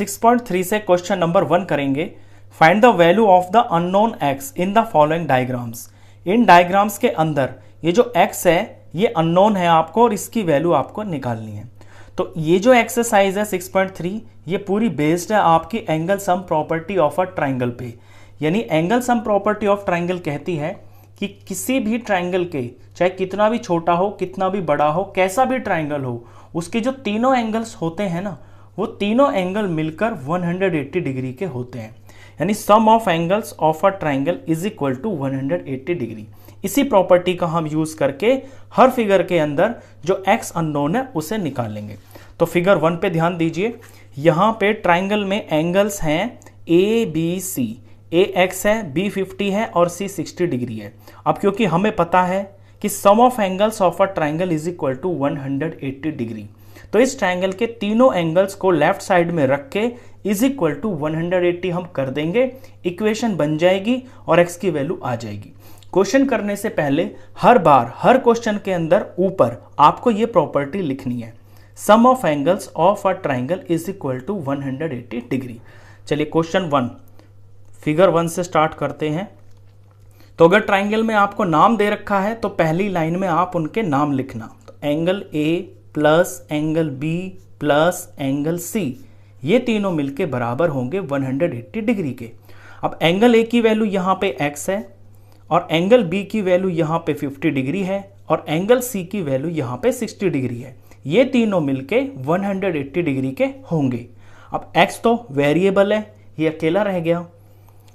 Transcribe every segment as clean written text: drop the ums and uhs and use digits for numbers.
6.3 से question number 1 करेंगे। Find the value of the unknown x in the following diagrams. In diagrams के अंदर ये जो x है ये अननोन है आपको और इसकी वैल्यू आपको निकालनी है। तो ये जो एक्सरसाइज है 6.3 ये पूरी बेस्ड है आपकी angle sum property of a triangle पे। यानी angle sum property of triangle कहती है कि किसी भी ट्राइंगल के चाहे कितना भी छोटा हो कितना भी बड़ा हो कैसा भी ट्राइंगल हो उसके जो तीनों एंगल्स होते हैं ना वो तीनों एंगल मिलकर 180 डिग्री के होते हैं। यानी sum of angles of a triangle is equal to 180 degree. इसी प्रॉपर्टी का हम यूज करके हर फिगर के अंदर जो x अननोन है उसे निकालेंगे। तो फिगर 1 पे ध्यान दीजिए। यहां पे ट्राइंगल में एंगल्स हैं A B C. A x है, b 50 है और c 60 डिग्री है। अब क्योंकि हमें पता है कि sum of angles of a triangle is equal to 180 degree, तो इस ट्राइंगल के तीनों एंगल्स को लेफ्ट साइड में रख के इज इक्वल टू 180 हम कर देंगे। इक्वेशन बन जाएगी और x की वैल्यू आ जाएगी। क्वेश्चन करने से पहले हर बार हर क्वेश्चन के अंदर ऊपर आपको ये प्रॉपर्टी लिखनी है, sum of angles of a triangle is equal to 180 degree. चलिए क्वेश्चन 1 फिगर 1 से स्टार्ट करते हैं। तो अगर ट्राइंगल में आपको नाम दे रखा है तो पहली लाइन में आप उनके नाम लिखना। तो angle A plus angle B plus angle C ये तीनों मिलके बराबर होंगे 180 डिग्री के। अब एंगल ए की वैल्यू यहाँ पे x है और एंगल बी की वैल्यू यहाँ पे 50 डिग्री है और एंगल सी की वैल्यू यहाँ पे 60 डिग्री है। ये तीनों मिलके 180 डिग्री के होंगे। अब x तो वेरिएबल है, ये अकेला रह गया।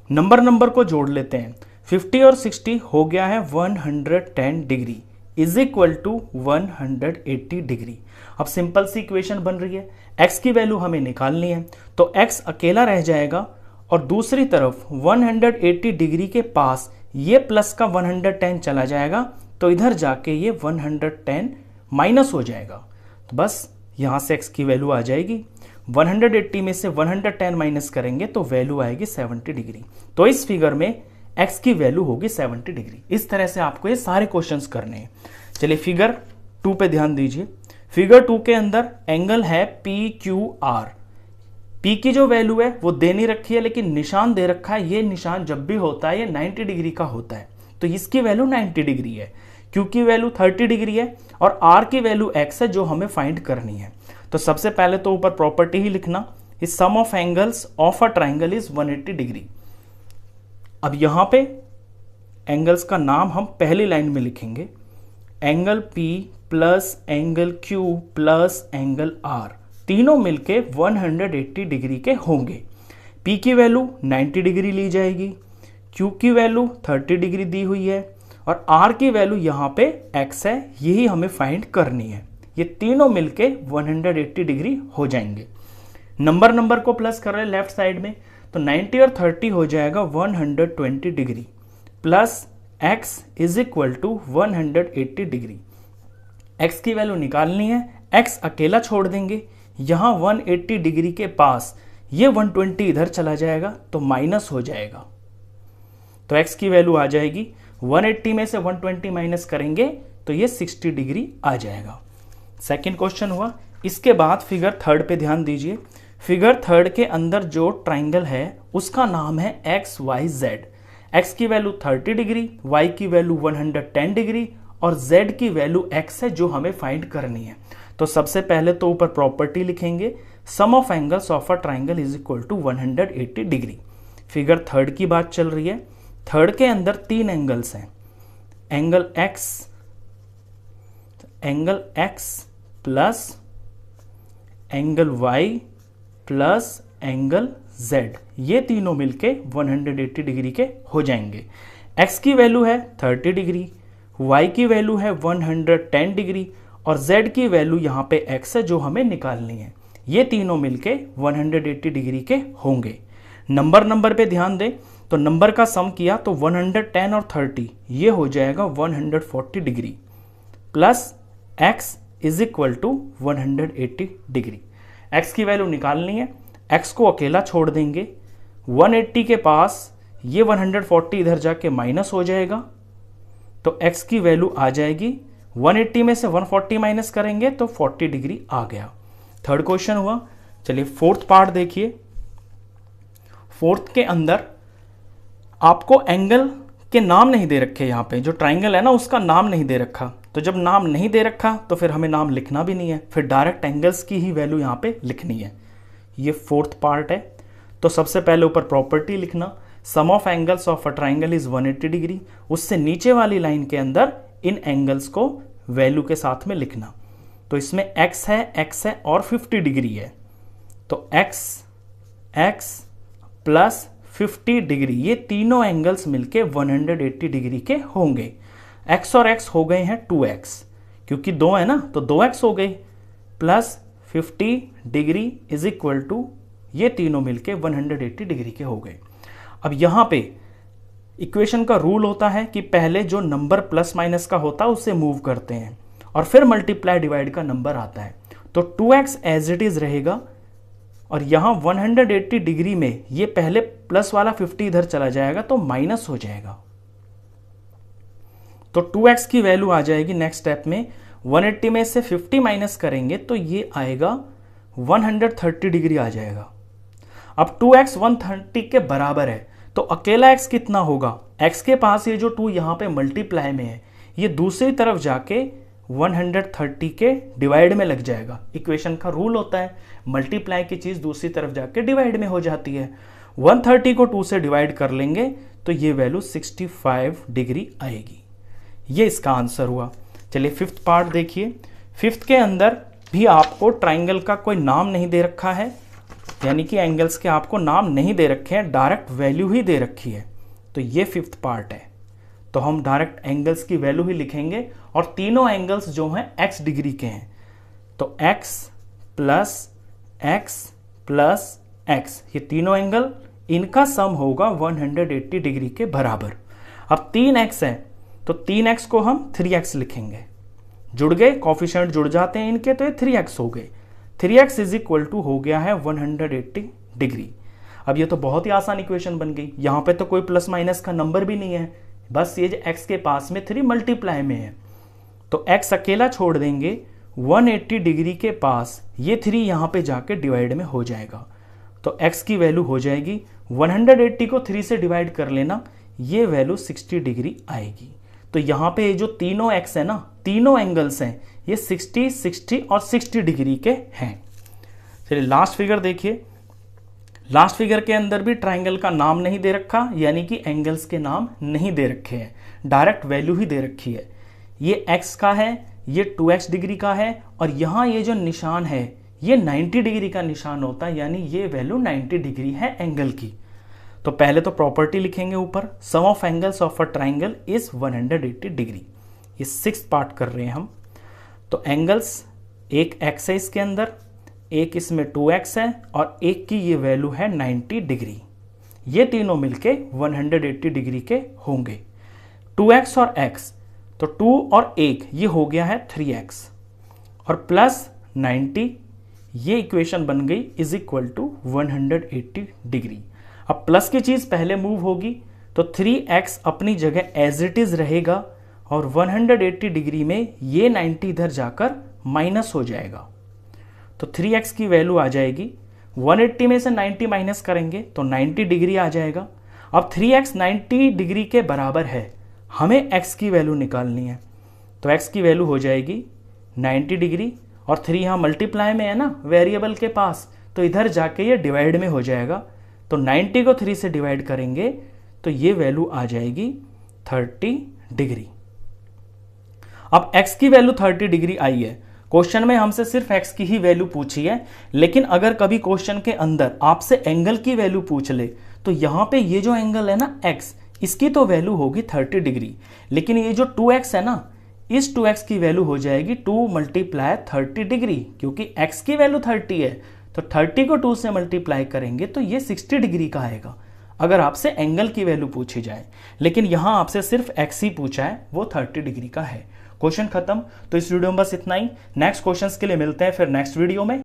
नंबर को जोड़ लेते हैं। 50 और 60 हो गया है 110 degree is equal to 180 degree. अब सिंपल सी इक्वेशन बन रही है, x की वैल्यू हमें निकालनी है तो x अकेला रह जाएगा और दूसरी तरफ 180 डिग्री के पास ये प्लस का 110 चला जाएगा तो इधर जाके ये 110 माइनस हो जाएगा। तो बस यहां से x की वैल्यू आ जाएगी। 180 में से 110 माइनस करेंगे तो वैल्यू आएगी 70 डिग्री। तो इस फिगर में x की वैल्यू होगी 70 डिग्री। इस तरह से आपको ये सारे क्वेश्चंस करने हैं। चलिए फिगर 2 पे ध्यान दीजिए। फिगर 2 के अंदर एंगल है PQR। P की जो वैल्यू है वो दे नहीं रखी है लेकिन निशान दे रखा है। ये निशान जब भी होता है ये 90 डिग्री का होता है तो इसकी वैल्यू 90 डिग्री है। Q की वैल्यू 30 डिग्री है और R की वैल्यू x है जो हमें फाइंड करनी है। तो सबसे पहले तो ऊपर प्रॉपर्टी ही लिखना, इस sum of angles of a triangle is 180 degree. अब यहां पे एंगल्स का नाम हम पहली लाइन में लिखेंगे, angle P plus angle Q plus angle R तीनों मिलके 180 डिग्री के होंगे। P की वैल्यू 90 डिग्री ली जाएगी, Q की वैल्यू 30 डिग्री दी हुई है और R की वैल्यू यहाँ पे x है, यही हमें फाइंड करनी है। ये तीनों मिलके 180 डिग्री हो जाएंगे। नंबर को प्लस कर रहे हैं लेफ्ट साइड में तो 90 और 30 हो जाएगा 120 degree plus x is equal to 180 degree. x की वैल्यू निकालनी है, x अकेला छोड़ देंगे। यहां 180 डिग्री के पास ये 120 इधर चला जाएगा तो माइनस हो जाएगा। तो x की वैल्यू आ जाएगी 180 में से 120 माइनस करेंगे तो ये 60 डिग्री आ जाएगा। सेकंड क्वेश्चन हुआ। इसके बाद फिगर 3 पे ध्यान दीजिए। फिगर 3 के अंदर जो ट्राइंगल है उसका नाम है XYZ। x की वैल्यू 30 डिग्री, y की वैल्यू 110 डिग्री और z की वैल्यू x है जो हमें फाइंड करनी है। तो सबसे पहले तो ऊपर प्रॉपर्टी लिखेंगे, sum of angles of a triangle is equal to 180 degree. Figure 3 की बात चल रही है। 3 के अंदर 3 एंगल्स हैं, angle x plus angle y plus angle z, ये तीनों मिलके 180 डिग्री के हो जाएंगे। x की वैल्यू है 30 डिग्री, y की वैल्यू है 110 डिग्री और z की वैल्यू यहाँ पे x है जो हमें निकालनी है। ये तीनों मिलके 180 डिग्री के होंगे। नंबर पे ध्यान दें तो नंबर का सम किया तो 110 और 30 ये हो जाएगा 140 degree plus x is equal to 180 degree. x की वैल्यू निकालनी है, x को अकेला छोड़ देंगे। 180 के पास ये 140 इधर जाके माइनस हो जाएगा तो x की वैल्यू आ जाएगी 180 में से 140 माइनस करेंगे तो 40 डिग्री आ गया। थर्ड क्वेश्चन हुआ। चलिए फोर्थ पार्ट देखिए। फोर्थ के अंदर आपको एंगल के नाम नहीं दे रखे, यहाँ पे जो ट्राइंगल है ना उसका नाम नहीं दे रखा। तो जब नाम नहीं दे रखा तो फिर हमें नाम लिखना भी नहीं है, फिर डायरेक्ट एंगल्स की ही वैल्यू यहाँ पे लिखनी है। ये फोर्थ पार्ट है। तो सबसे पहले ऊपर प्रॉपर्टी लिखना, sum of angles of a triangle is 180 degree. उससे नीचे वाली लाइन के अंदर इन एंगल्स को वैल्यू के साथ में लिखना। तो इसमें x है और 50 डिग्री है, तो x प्लस 50 डिग्री, ये तीनों एंगल्स मिलके 180 डिग्री के होंगे। x और x हो गए हैं 2x, क्योंकि 2 है ना तो 2x हो गए, plus 50 degree is equal to ये तीनों मिलके 180 डिग्री के हो गए। अब यहां पे इक्वेशन का रूल होता है कि पहले जो नंबर प्लस माइनस का होता है उसे मूव करते हैं और फिर मल्टीप्लाई डिवाइड का नंबर आता है। तो 2x एज इट इज रहेगा और यहां 180 डिग्री में ये पहले प्लस वाला 50 इधर चला जाएगा तो माइनस हो जाएगा। तो 2x की वैल्यू आ जाएगी नेक्स्ट स्टेप में, 180 में से 50 माइनस करेंगे तो ये आएगा 130 डिग्री आ जाएगा। अब 2x 130 के बराबर है, तो अकेला x कितना होगा, x के पास ये जो 2 यहां पे मल्टीप्लाई में है ये दूसरी तरफ जाके 130 के डिवाइड में लग जाएगा। इक्वेशन का रूल होता है मल्टीप्लाई की चीज दूसरी तरफ जाके डिवाइड में हो जाती है। 130 को 2 से डिवाइड कर लेंगे तो ये वैल्यू 65 डिग्री आएगी। ये इसका आंसर हुआ। चलिए फिफ्थ पार्ट देखिए। फिफ्थ के अंदर भी आपको ट्राइंगल का कोई नाम नहीं दे रखा है, यानी कि एंगल्स के आपको नाम नहीं दे रखे हैं, डायरेक्ट वैल्यू ही दे रखी है। तो ये फिफ्थ पार्ट है, तो हम डायरेक्ट एंगल्स की वैल्यू ही लिखेंगे और तीनों एंगल्स जो हैं x डिग्री के हैं। तो x प्लस x, ये तीनों एंगल इनका सम होगा 180 डिग्री के बराबर। अब 3x है तो 3x को हम 3x लिखेंगे, जुड़ गए, कॉफिशिएंट जुड़ जाते हैं इनके, तो ये 3x हो गए। 3x इज इक्वल टू हो गया है 180 डिग्री। अब ये तो बहुत ही आसान इक्वेशन बन गई, यहां पे तो कोई प्लस माइनस का नंबर भी नहीं है, बस ये जो x के पास में 3 मल्टीप्लाई में है तो x अकेला छोड़ देंगे, 180 डिग्री के पास ये 3 यहां पे जाके डिवाइड में हो जाएगा। तो x की वैल्यू हो जाएगी 180 को 3 से डिवाइड कर लेना, ये वैल्यू 60 डिग्री आएगी। तो यहां पे ये जो तीनों x है ना, तीनों एंगल्स हैं, ये 60, 60 और 60 डिग्री के हैं। चलिए लास्ट फिगर देखिए। लास्ट फिगर के अंदर भी ट्राइंगल का नाम नहीं दे रखा, यानी कि एंगल्स के नाम नहीं दे रखे हैं, डायरेक्ट वैल्यू ही दे रखी है। ये x का है, ये 2x डिग्री का है और यहां ये जो निशान है ये 90 डिग्री का निशान होता है, यानी ये वैल्यू 90 डिग्री है एंगल की। तो पहले तो प्रॉपर्टी लिखेंगे ऊपर, sum of angles of a triangle is 180 degree. ये 6th पार्ट कर रहे हैं हम। तो एंगल्स, एक x है इसके अंदर, एक इसमें 2x है और एक की ये वैल्यू है 90 डिग्री, ये तीनों मिलके 180 डिग्री के होंगे। 2x और x, तो 2 और 1 ये हो गया है 3x और प्लस 90, ये इक्वेशन बन गई इज इक्वल टू 180 डिग्री। अब प्लस की चीज पहले मूव होगी तो 3x अपनी जगह एज इट इज रहेगा और 180 डिग्री में ये 90 इधर जाकर माइनस हो जाएगा। तो 3x की वैल्यू आ जाएगी, 180 में से 90 माइनस करेंगे तो 90 डिग्री आ जाएगा। अब 3x 90 डिग्री के बराबर है, हमें x की वैल्यू निकालनी है। तो x की वैल्यू हो जाएगी 90 डिग्री और 3 यहाँ मल्टीप्लाई में है ना वेरिएबल के पास, तो इधर जाके ये डिवाइड में हो जाएगा। तो 90 को 3 से डिवाइड करेंगे तो ये वैल्यू आ जाएगी 30 डिग्री। अब x की वैल्यू 30 डिग्री आई है। क्वेश्चन में हमसे सिर्फ x की ही वैल्यू पूछी है, लेकिन अगर कभी क्वेश्चन के अंदर आपसे एंगल की वैल्यू पूछ ले तो यहां पे ये जो एंगल है ना x, इसकी तो वैल्यू होगी 30 डिग्री, लेकिन ये जो 2x है ना, इस 2x की वैल्यू हो जाएगी 2 मल्टीप्लाई 30 डिग्री, क्योंकि x की वैल्यू 30 है तो 30 को 2 से मल्टीप्लाई करेंगे तो ये 60 डिग्री का आएगा अगर आपसे एंगल की वैल्यू पूछी जाए। लेकिन यहां आपसे सिर्फ x ही पूछा है, वो 30 डिग्री का है। क्वेश्चन खत्म। तो इस वीडियो में बस इतना ही। नेक्स्ट क्वेश्चंस के लिए मिलते हैं फिर नेक्स्ट वीडियो में।